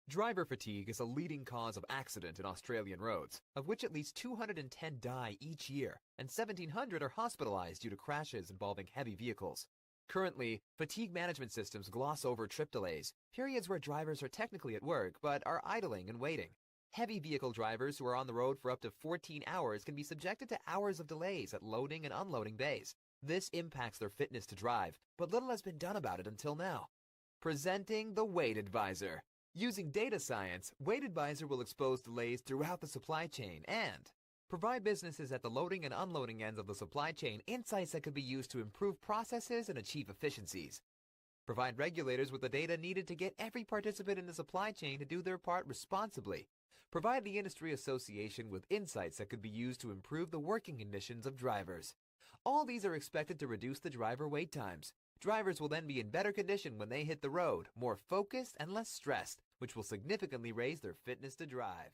Driver fatigue is a leading cause of accident in Australian roads, of which at least 210 die each year, and 1,700 are hospitalized due to crashes involving heavy vehicles. Currently, fatigue management systems gloss over trip delays, periods where drivers are technically at work but are idling and waiting. Heavy vehicle drivers who are on the road for up to 14 hours can be subjected to hours of delays at loading and unloading bays. This impacts their fitness to drive, but little has been done about it until now. Presenting the Weight Advisor. Using data science, Weight Advisor will expose delays throughout the supply chain and provide businesses at the loading and unloading ends of the supply chain insights that could be used to improve processes and achieve efficiencies. Provide regulators with the data needed to get every participant in the supply chain to do their part responsibly. Provide the industry association with insights that could be used to improve the working conditions of drivers. All these are expected to reduce the driver wait times. Drivers will then be in better condition when they hit the road, more focused and less stressed, which will significantly raise their fitness to drive.